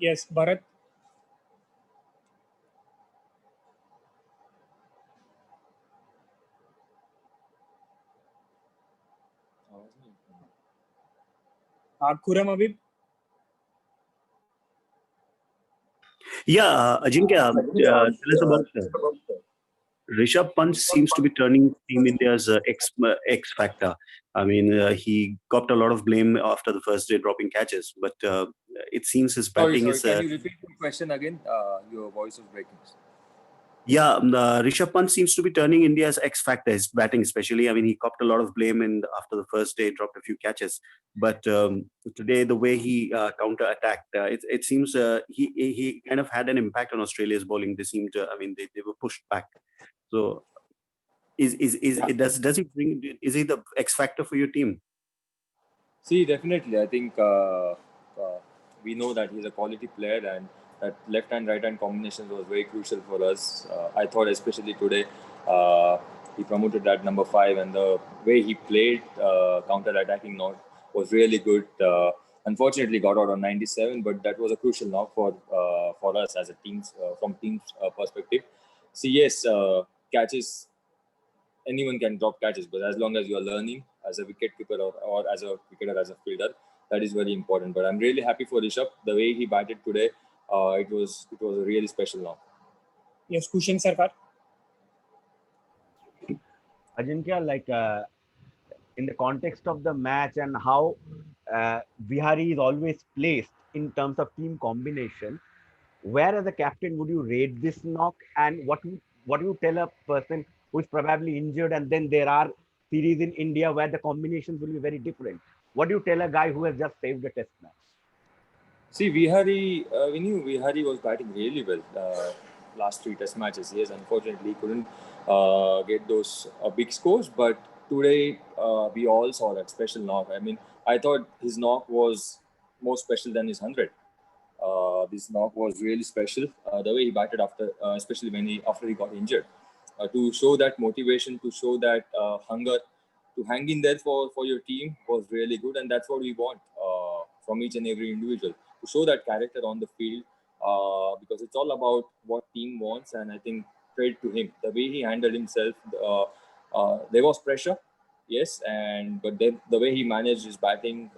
Yes, Bharat. Khurram Habib. Yeah, Ajinkya, tell us about Rishabh Pant seems to be turning Team India's X factor. I mean, he copped a lot of blame after the first day dropping catches, but it seems his batting Sorry, is. can you repeat your question again? Your voice was breaking. Yeah, Rishabh Pant seems to be turning India's X factor, his batting especially. I mean, he copped a lot of blame after the first day, dropped a few catches. But today, the way he counter-attacked, it seems he kind of had an impact on Australia's bowling. They seemed, I mean, they were pushed back. So, does he bring? Is he the X factor for your team? See, definitely. I think we know that he's a quality player, and that left hand right hand combination was very crucial for us. I thought, especially today, he promoted that number 5, and the way he played counter attacking knock was really good. Unfortunately, got out on 97, but that was a crucial knock for us as a team from team's perspective. See, yes, catches, anyone can drop catches, but as long as you are learning as a wicket keeper or as a cricketer, as a fielder, that is very important. But I'm really happy for Rishabh. The way he batted today, it was a really special knock. Yes, Kushin Sarkar. Ajinkya, like in the context of the match and how Vihari is always placed in terms of team combination, where as a captain would you rate this knock, and what do you tell a person who is probably injured, and then there are series in India where the combinations will be very different? What do you tell a guy who has just saved a test match? See, Vihari, we knew Vihari was batting really well last 3 test matches. Yes, unfortunately, he couldn't get those big scores, but today we all saw that special knock. I mean, I thought his knock was more special than his 100. This knock was really special. The way he batted after, especially after he got injured, to show that motivation, to show that hunger, to hang in there for your team was really good, and that's what we want from each and every individual, to show that character on the field, because it's all about what team wants. And I think credit to him, the way he handled himself. There was pressure, yes, but then the way he managed his batting,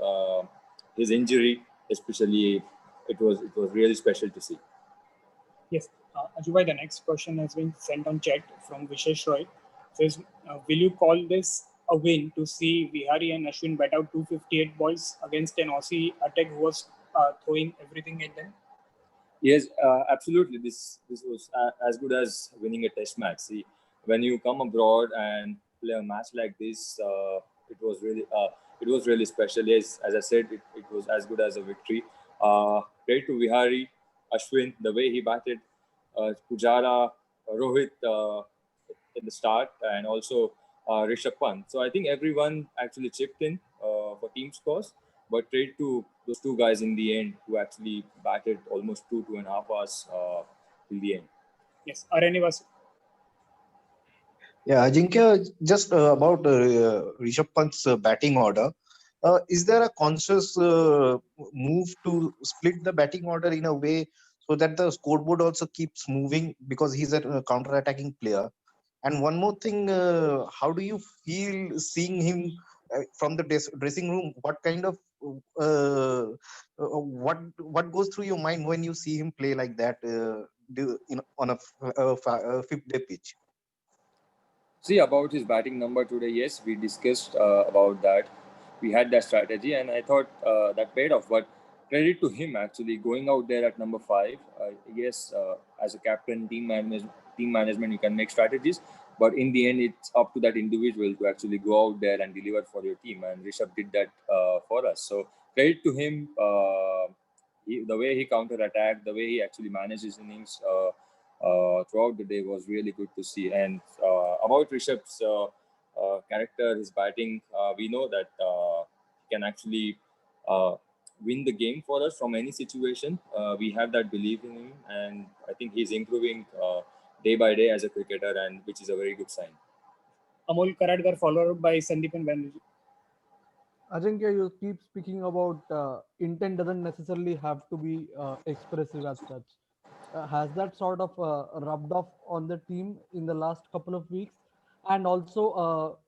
his injury, especially, it was really special to see. Yes, Ajubai, the next question has been sent on chat from Vishesh Roy. Says, will you call this a win to see Vihari and Ashwin bat out 258 balls against an Aussie attack who was throwing everything at them? Yes, absolutely. This was as good as winning a test match. See, when you come abroad and play a match like this, it was really special. Yes, as I said, it was as good as a victory. Great to Vihari, Ashwin, the way he batted, Pujara, Rohit in the start, and also Rishabh Pant. So I think everyone actually chipped in for team scores. But credit to those 2 guys in the end who actually batted almost 2.5 hours till the end. Yes, Arani was. Yeah, Ajinkya, just about Rishabh Pant's batting order. Is there a conscious move to split the batting order in a way so that the scoreboard also keeps moving, because he's a counter-attacking player? And one more thing, how do you feel seeing him from the dressing room? What kind of what goes through your mind when you see him play like that on a fifth day pitch? See, about his batting number today, yes, we discussed about that. We had that strategy, and I thought that paid off. But credit to him actually going out there at number 5. Yes, as a captain, team management, you can make strategies, but in the end, it's up to that individual to actually go out there and deliver for your team. And Rishabh did that for us. So credit to him. The way he counter-attacked, the way he actually managed his innings throughout the day was really good to see. And about Rishabh's character, his batting, we know that he can actually win the game for us from any situation. We have that belief in him, and I think he's improving day by day as a cricketer, and which is a very good sign. Amol Karadkar followed by Sandeepan Banerjee. Ajinkya, you keep speaking about intent doesn't necessarily have to be expressive as such. Has that sort of rubbed off on the team in the last couple of weeks? And also,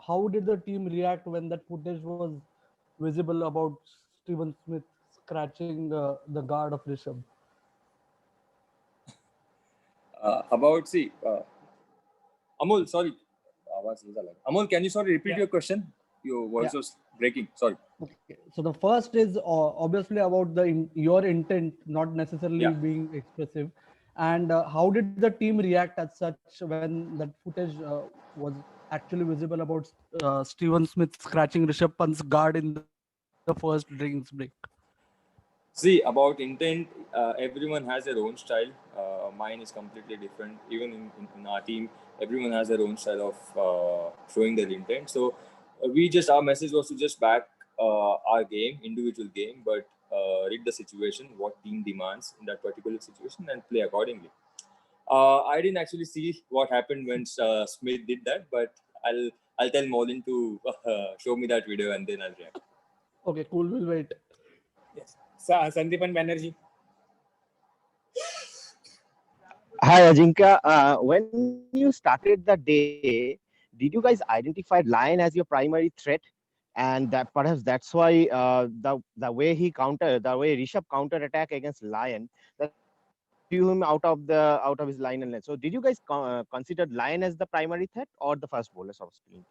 how did the team react when that footage was visible about Steven Smith scratching the guard of Rishabh? About see, Amol, sorry, Amol, can you repeat Yeah. your question? Your voice Yeah. was breaking. Sorry. Okay. So the first is obviously about your intent not necessarily Yeah. being expressive, and how did the team react as such when that footage was actually visible about Steven Smith scratching Rishabh Pant's guard in the first drinks break? See, about intent, everyone has their own style. Mine is completely different. Even in our team, everyone has their own style of showing their intent. So our message was to just back our game, individual game, but read the situation, what team demands in that particular situation, and play accordingly. I didn't actually see what happened when Smith did that, but I'll tell Molin to show me that video and then I'll react. Okay, cool. We'll wait. Yes. Sandeepan Banerjee. Hi, Ajinkya. When you started the day, did you guys identify Lion as your primary threat? And that perhaps that's why the way the way Rishabh counter attack against Lion, that threw him out of his line and length. So did you guys consider Lion as the primary threat or the first bowlers of Spain?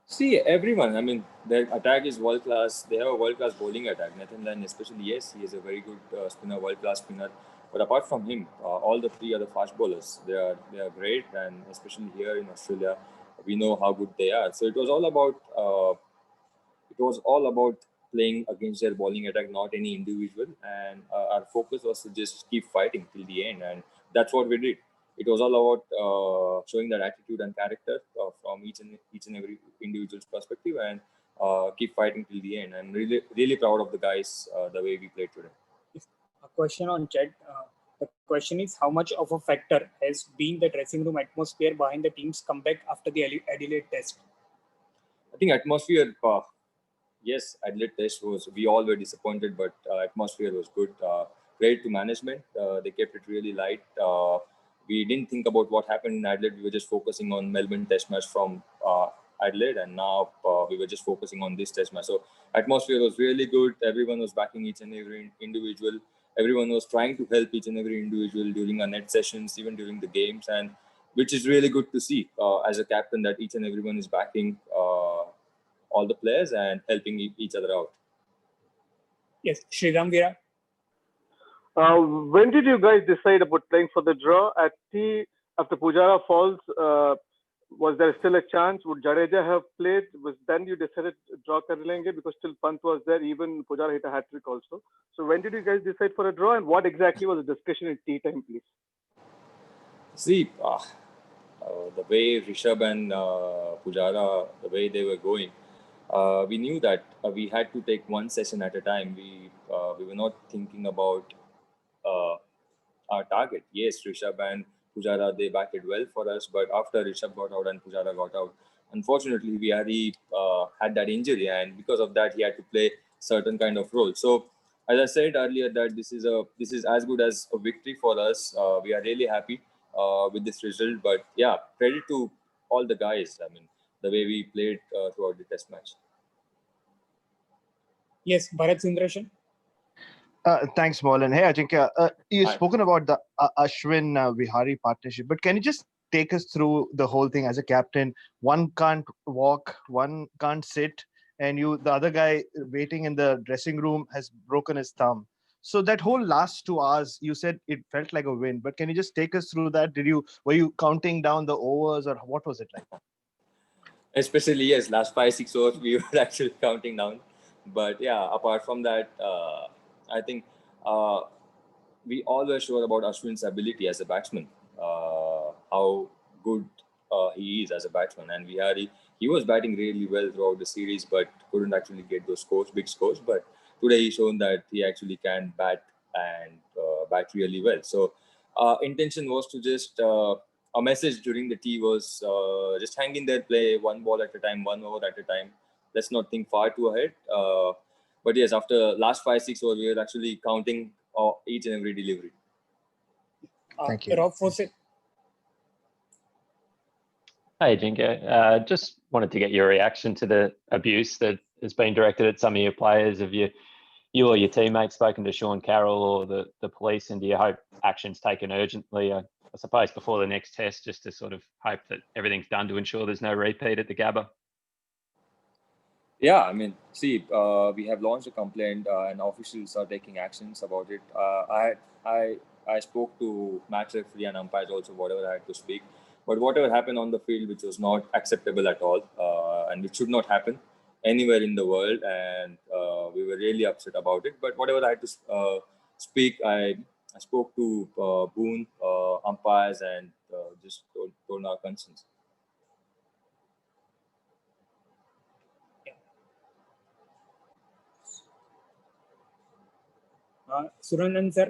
See, everyone, I mean, their attack is world class. They have a world class bowling attack. Nathan Lyon, especially, yes, he is a very good spinner, world class spinner. But apart from him, all the three other fast bowlers, they are great. And especially here in Australia, we know how good they are. So it was all about playing against their bowling attack, not any individual. And our focus was to just keep fighting till the end, and that's what we did. It was all about showing that attitude and character from each and every individual's perspective, and keep fighting till the end. I'm really really proud of the guys the way we played today. Yes. A question on chat. The question is, how much of a factor has been the dressing room atmosphere behind the team's comeback after the Adelaide test? I think atmosphere. Yes, Adelaide Test was. We all were disappointed, but atmosphere was good. Credit to management. They kept it really light. We didn't think about what happened in Adelaide. We were just focusing on Melbourne Test match from Adelaide, and now we were just focusing on this Test match. So atmosphere was really good. Everyone was backing each and every individual. Everyone was trying to help each and every individual during our net sessions, even during the games, and which is really good to see as a captain that each and everyone is backing all the players and helping each other out. Yes, Sriram Veera. When did you guys decide about playing for the draw at T after Pujara falls? Was there still a chance? Would Jadeja have played? Was then you decided to draw Karlenge because still Pant was there, even Pujara hit a hat trick also. So when did you guys decide for a draw, and what exactly was the discussion in tea time, please? See, the way Rishabh and Pujara, the way they were going, we knew that we had to take one session at a time. We were not thinking about our target. Yes, Rishabh and Pujara, they batted well for us, but after Rishabh got out and Pujara got out, unfortunately, Vihari had that injury, and because of that, he had to play certain kind of role. So, as I said earlier, that this is as good as a victory for us. We are really happy with this result, but yeah, credit to all the guys. I mean, the way we played throughout the Test match. Yes, Bharat Sundaresan. Thanks, Molan. Hey, Ajinkya, you've Hi. spoken about the Ashwin Vihari partnership, but can you just take us through the whole thing as a captain? One can't walk, one can't sit, and the other guy waiting in the dressing room has broken his thumb. So that whole last 2 hours, you said it felt like a win, but can you just take us through that? Were you counting down the overs, or what was it like? Especially, yes, last 5-6 overs we were actually counting down. But yeah, apart from that, I think we all were sure about Ashwin's ability as a batsman, how good he is as a batsman. And he was batting really well throughout the series, but couldn't actually get those big scores. But today he's shown that he actually can bat and bat really well. So intention was to just a message during the tea was just hang in there, play one ball at a time, 1 over at a time. let's not think far too ahead. But yes, after last 5-6 overs, we are actually counting each and every delivery. Thank you. Rob Fawcett. Hey, Jinka. Just wanted to get your reaction to the abuse that has been directed at some of your players. Have you or your teammates spoken to Sean Carroll or the police, and do you hope action's taken urgently? I suppose before the next test, just to sort of hope that everything's done to ensure there's no repeat at the Gabba. Yeah, I mean, see, we have launched a complaint and officials are taking actions about it. I spoke to match referee and umpires also, whatever I had to speak. But whatever happened on the field, which was not acceptable at all, and which should not happen anywhere in the world, and we were really upset about it. But whatever I had to speak, I spoke to Boone, umpires, and just told our concerns. Suranjan sir.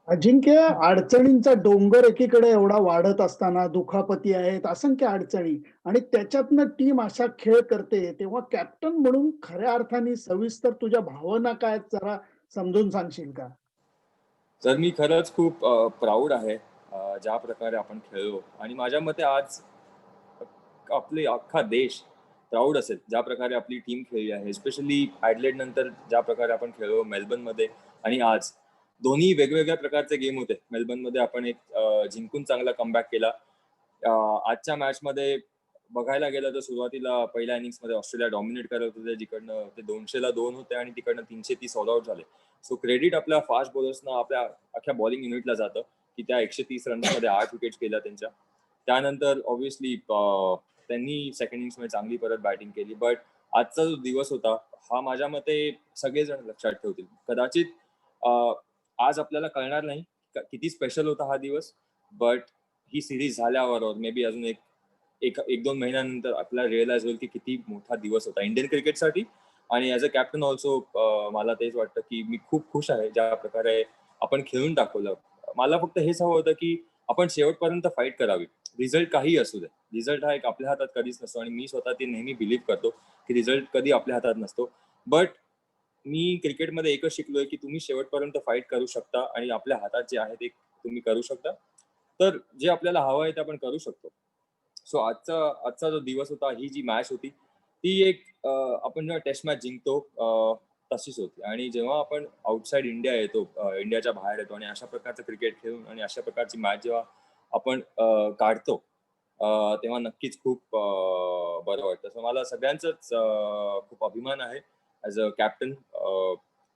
Ajinkya, अडचणींचा डोंगर एकीकडे एवढा वाढत असताना दुखापती आहेत, असंख्य अडचणी, आणि त्याच्यातनं टीम असा खेळ करते, तेव्हा कॅप्टन म्हणून खऱ्या अर्थाने सविस्तर तुझ्या भावना काय जरा समजून सांगशील का? तर मी खरंच खूप प्राऊड आहे ज्या प्रकारे आपण खेळलो, आणि माझ्या मते आज आपले अख्खा देश प्राऊड असेल ज्या प्रकारे आपली टीम खेळली आहे. स्पेशली ॲडलेड नंतर ज्या प्रकारे आपण खेळलो मेलबर्नमध्ये, आणि आज दोन्ही वेगवेगळ्या प्रकारचे गेम होते. मेलबर्नमध्ये आपण एक जिंकून चांगला कमबॅक केला. आजच्या मॅचमध्ये बघायला गेलं तर सुरुवातीला पहिल्या इनिंग्समध्ये ऑस्ट्रेलिया डॉमिनेट करत होते, जिकडनं ते 200ला 2 होते आणि तिकडनं 330 ऑल आउट झाले. सो क्रेडिट आपल्या फास्ट बॉलर्सना, आपल्या अख्ख्या बॉलिंग युनिटला जातं की त्या 130 रन्समध्ये 8 विकेट्स केल्या त्यांच्या. त्यानंतर ऑब्व्हियसली त्यांनी सेकंड इनिंग्समध्ये चांगली परत बॅटिंग केली. बट आजचा जो दिवस होता हा माझ्या मते सगळेजण लक्षात ठेवतील. कदाचित आज आपल्याला कळणार नाही किती स्पेशल होता हा दिवस, बट ही सिरीज झाल्यावर मे बी अजून एक 2 महिन्यानंतर आपल्याला रिअलाइज होईल की किती मोठा दिवस होता इंडियन क्रिकेटसाठी. आणि ॲज अ कॅप्टन ऑल्सो मला तेच वाटतं की मी खूप खुश आहे ज्या प्रकारे आपण खेळून दाखवलं. मला फक्त हेच हवं होतं की आपण शेवटपर्यंत फाईट करावी. रिझल्ट काही असू दे, रिझल्ट हा एक आपल्या हातात कधीच नसतो, आणि मी स्वतः ते नेहमी बिलीव्ह करतो की रिझल्ट कधी आपल्या हातात नसतो. बट मी क्रिकेटमध्ये एकच शिकलोय की तुम्ही शेवटपर्यंत फाईट करू शकता, आणि आपल्या हातात जे आहे ते तुम्ही करू शकता. तर जे आपल्याला हवं आहे ते आपण करू शकतो. सो आजचा जो दिवस होता, ही जी मॅच होती ती एक आपण जेव्हा टेस्ट मॅच जिंकतो तशीच होती. आणि जेव्हा आपण आउटसाइड इंडिया येतो, इंडियाच्या बाहेर येतो, आणि अशा प्रकारचं क्रिकेट खेळून आणि अशा प्रकारची मॅच जेव्हा आपण काढतो तेव्हा नक्कीच खूप बरं वाटतं. सो मला सगळ्यांचाच खूप अभिमान आहे ॲज अ कॅप्टन,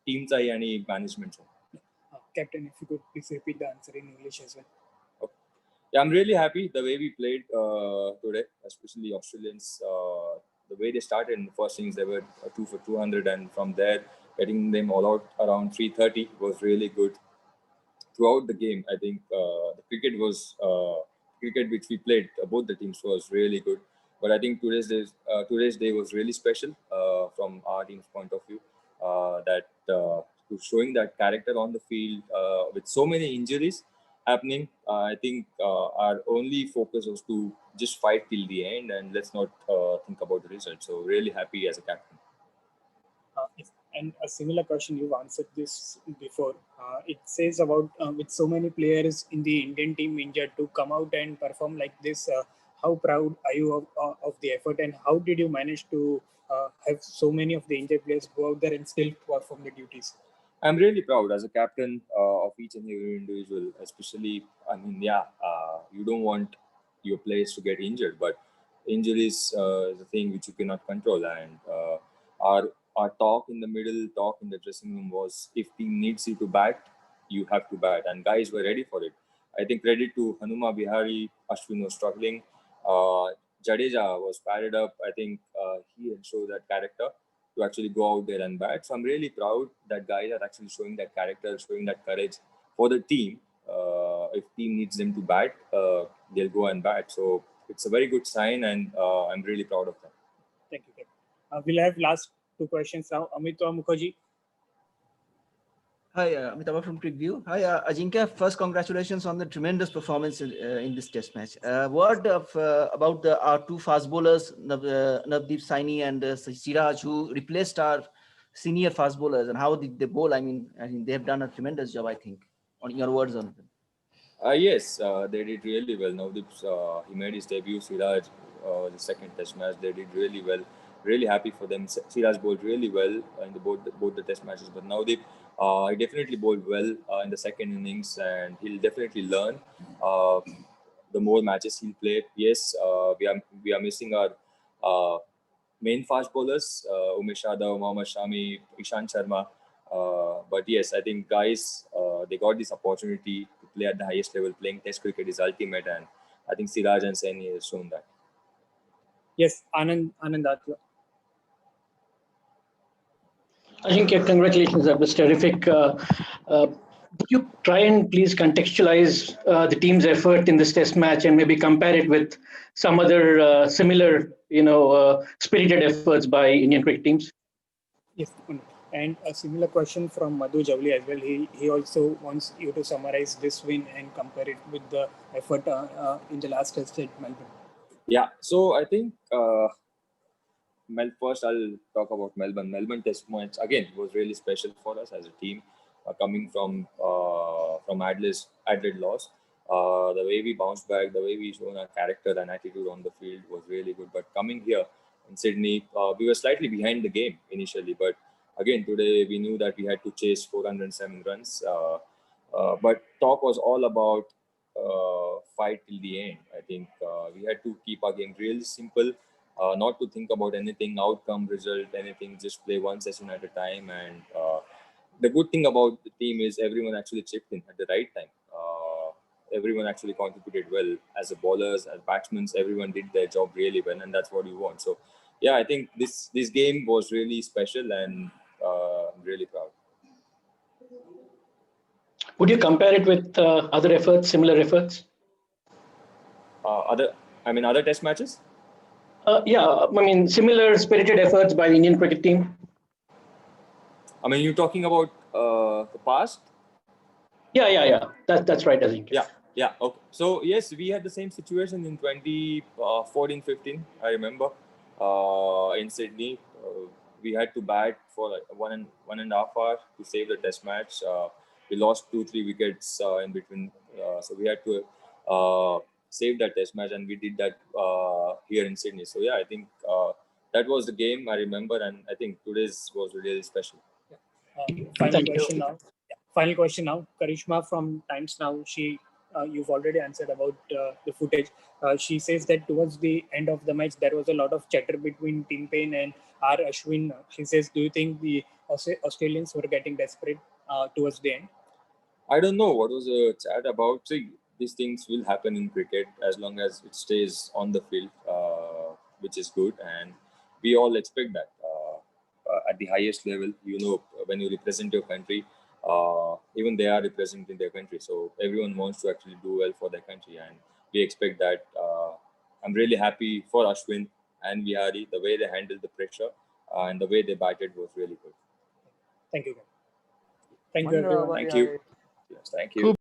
टीमचाही आणि मॅनेजमेंटचा. Captain, if you could please repeat the answer in English as well. Okay. Yeah, I'm really happy the way we played today, especially Australians. The way they started in the first innings, they were 2 for 200, and from there, getting them all out around 330 was really good. Throughout the game, I think the cricket which we played, both the teams, was really good. But I think today's day was really special from our team's point of view. That showing that character on the field with so many injuries happening, I think our only focus was to just fight till the end, and let's not think about the result. So really happy as a captain. And a similar question, you've answered this before. It says about with so many players in the Indian team injured, to come out and perform like this. How proud are you of the effort, and how did you manage to have so many of the injured players go out there and still perform the duties? I'm really proud as a captain of each and every individual, especially, I mean, you don't want your players to get injured, but injuries is a thing which you cannot control. And our talk in the middle, talk in the dressing room was, if team needs you to bat, you have to bat. And guys were ready for it. I think credit to Hanuma Bihari, Ashwin was struggling. Jadeja was padded up. I think he had showed that character to actually go out there and bat. So I'm really proud that guys are actually showing that character, showing that courage for the team. If team needs them to bat, they'll go and bat. So it's a very good sign, and I'm really proud of that. Thank you, Captain. We'll have last 2 questions now. Amit Mukherjee. Hi, Amitabh from ClickView. Hi, Ajinkya. First, congratulations on the tremendous performance in this test match. Word about our two fast bowlers, Navdeep Saini and Siraj, who replaced our senior fast bowlers, and how did they bowl? I mean, they have done a tremendous job, I think. On your words on them. Yes, they did really well. Navdeep, he made his debut. Siraj, the second test match, they did really well. Really happy for them. Siraj bowled really well in both the test matches, but Navdeep, he definitely bowled well in the second innings, and he'll definitely learn. Uh, the more matches he'll play, yes, we are missing our main fast bowlers, Umesh Yadav, Mohammad Shami, Ishant Sharma. But yes, I think guys, they got this opportunity to play at the highest level. Playing Test cricket is ultimate, and I think Siraj and Saini has shown that. Yes, Anand Atla. Ajinkya, congratulations. That was terrific. Would you try and please contextualize the team's effort in this test match and maybe compare it with some other similar, spirited efforts by Indian cricket teams? Yes, and a similar question from Madhu Javli as well. He also wants you to summarize this win and compare it with the effort in the last test at Melbourne. Yeah, so I think first I'll talk about Melbourne. Melbourne test match again was really special for us as a team, coming from Adelaide loss. The way we bounced back, the way we shown our character and attitude on the field was really good. But coming here in Sydney, we were slightly behind the game initially. But again, today we knew that we had to chase 407 runs. But talk was all about fight till the end. I think we had to keep our game really simple, not to think about anything, outcome, result, anything, just play one session at a time. And the good thing about the team is everyone actually chipped in at the right time. Everyone actually contributed well as a bowlers, as batsmen. Everyone did their job really well, and that's what you want. So, yeah, I think this game was really special, and I'm really proud. Would you compare it with other efforts, similar efforts? Other test matches? Yeah, I mean, similar spirited efforts by the Indian cricket team. I mean, you're talking about the past? Yeah. That's right, I think. Yeah. Okay. So yes, we had the same situation in 2014-15. I remember in Sydney, we had to bat for like one and a half hour to save the test match. We lost 2-3 wickets in between, so we had to save that test match, and we did that here in Sydney. So yeah, I think that was the game I remember, and I think today's was really special. Final question now. Karishma from Times Now. You've already answered about the footage. She says that towards the end of the match, there was a lot of chatter between Tim Paine and R. Ashwin. She says, do you think the Australians were getting desperate towards the end? I don't know what was the chat about. See, these things will happen in cricket as long as it stays on the field, which is good, and we all expect that at the highest level. When you represent your country, even they are representing their country, so everyone wants to actually do well for their country, and we expect that. I'm really happy for Ashwin and Vihari. The way they handled the pressure and the way they batted was really good. Thank you. Thank you, everyone. Thank you. Yes, thank you.